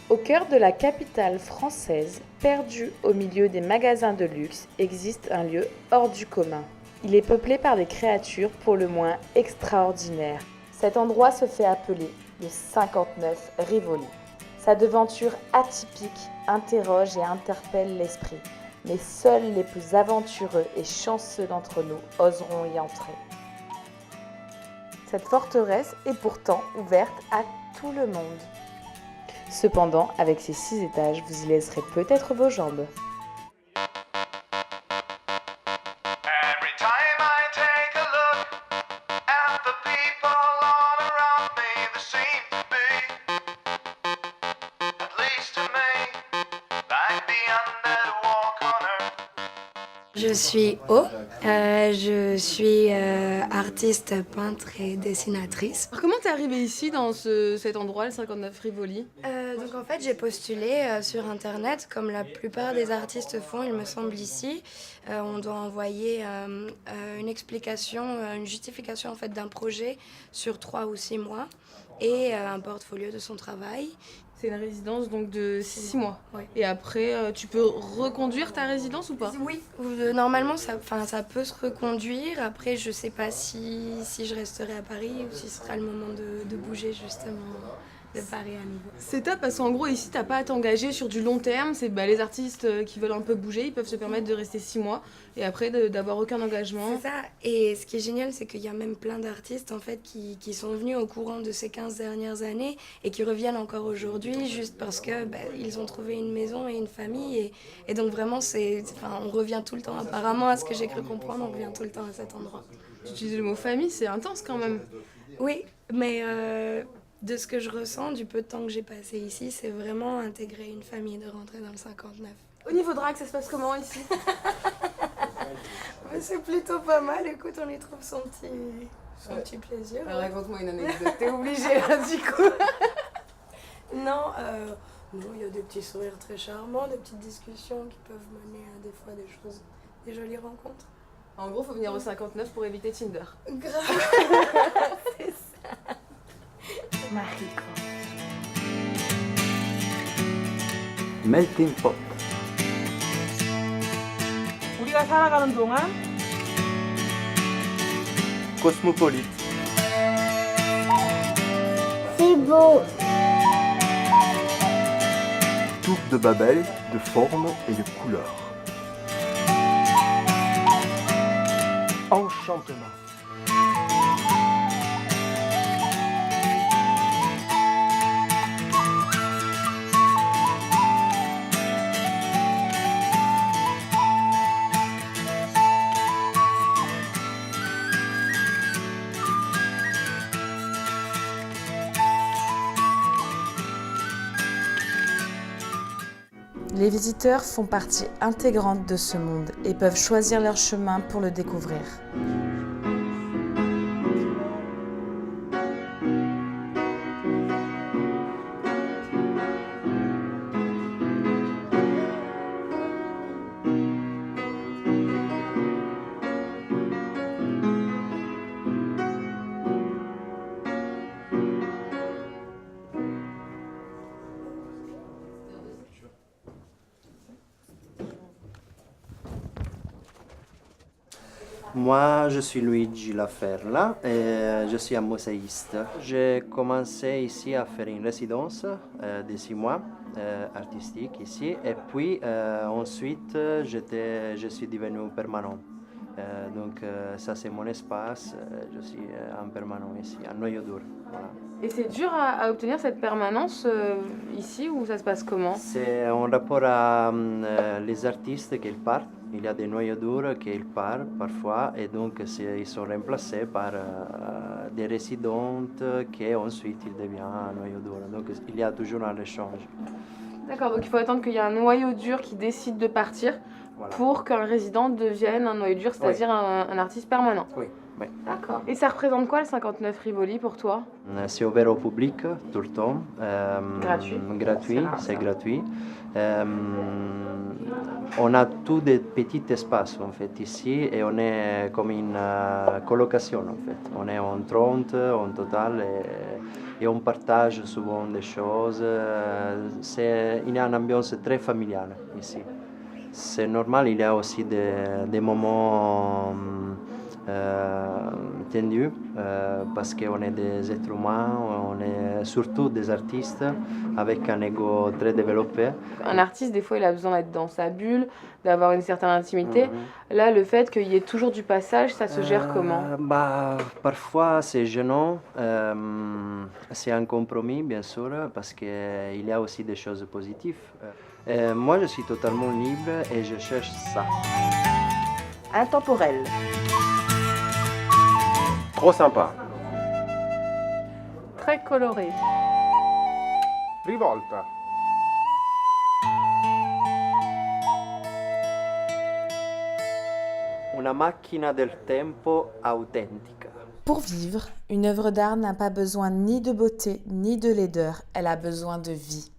Au cœur de la capitale française, perdu au milieu des magasins de luxe, existe un lieu hors du commun. Il est peuplé par des créatures pour le moins extraordinaires. Cet endroit se fait appeler le 59 Rivoli. Sa devanture atypique interroge et interpelle l'esprit, mais seuls les plus aventureux et chanceux d'entre nous oseront y entrer. Cette forteresse est pourtant ouverte à tout le monde. Cependant, avec ses 6 étages, vous y laisserez peut-être vos jambes. Every time I take a look at the people all around me, there seem to be, at least to me, like the undead walk on earth. Je suis je suis artiste, peintre et dessinatrice. Alors, comment t'es arrivée ici, dans cet endroit, le 59 Rivoli? Donc en fait j'ai postulé sur internet comme la plupart des artistes font il me semble ici. On doit envoyer une explication, une justification en fait d'un projet sur 3 ou 6 mois et un portfolio de son travail. C'est une résidence donc de 6 mois. Oui. Et après, tu peux reconduire ta résidence ou pas? Oui, normalement ça peut se reconduire. Après je sais pas si je resterai à Paris ou si ce sera le moment de bouger justement de Paris à nouveau. C'est top parce qu'en gros ici t'as pas à t'engager sur du long terme, c'est les artistes qui veulent un peu bouger, ils peuvent se permettre de rester 6 mois et après d'avoir aucun engagement. C'est ça, et ce qui est génial c'est qu'il y a même plein d'artistes en fait qui sont venus au courant de ces 15 dernières années et qui reviennent encore aujourd'hui juste parce que ils ont trouvé une maison et une famille et donc vraiment on revient tout le temps apparemment à ce que j'ai cru comprendre, on revient tout le temps à cet endroit. Tu utilises le mot famille, c'est intense quand même. Oui, mais de ce que je ressens, du peu de temps que j'ai passé ici, c'est vraiment intégrer une famille, de rentrer dans le 59. Au niveau drague, ça se passe comment ici? Mais c'est plutôt pas mal, écoute, on y trouve son petit plaisir. Alors, raconte-moi une anecdote, t'es obligée là du coup. Non, il y a des petits sourires très charmants, des petites discussions qui peuvent mener à des fois des jolies rencontres. En gros, faut venir au 59 pour éviter Tinder. Grave. C'est ça. Mariko. melting pot. 우리가 살아가는 동안 Cosmopolite. C'est beau. Tour de Babel de formes et de couleurs. Enchantement. Les visiteurs font partie intégrante de ce monde et peuvent choisir leur chemin pour le découvrir. Moi, je suis Luigi Laferla et je suis un mosaïste. J'ai commencé ici à faire une résidence de 6 mois artistique ici et puis ensuite je suis devenu permanent. Donc ça c'est mon espace, je suis en permanent ici, à Noyau d'Ur. Voilà. Et c'est dur à obtenir cette permanence ici ou ça se passe comment? C'est en rapport à les artistes qui partent. Il y a des noyaux durs qui partent parfois et donc ils sont remplacés par des résidentes qui ensuite ils deviennent noyaux durs. Donc il y a toujours un échange. D'accord, donc il faut attendre qu'il y ait un noyau dur qui décide de partir Voilà. pour qu'un résident devienne un noyau dur, c'est-à-dire un artiste permanent. Oui. Oui. D'accord. Et ça représente quoi le 59 Rivoli pour toi? C'est ouvert au public tout le temps. Gratuit. Gratuit, C'est rare, c'est ça. gratuit. On a tous des petits espaces en fait ici et on est comme une colocation en fait. On est en 30 en total et on partage souvent des choses. Il y a une ambiance très familiale ici. C'est normal, il y a aussi des moments tendus parce qu'on est des êtres humains, on est surtout des artistes avec un ego très développé. Un artiste, des fois, il a besoin d'être dans sa bulle, d'avoir une certaine intimité. Là, le fait qu'il y ait toujours du passage, ça se gère comment? Parfois, c'est gênant. C'est un compromis, bien sûr, parce qu'il y a aussi des choses positives. Moi, je suis totalement libre et je cherche ça. Intemporel. Trop sympa. Très coloré. Rivolta. Una macchina del tempo autentica. Pour vivre, une œuvre d'art n'a pas besoin ni de beauté ni de laideur, elle a besoin de vie.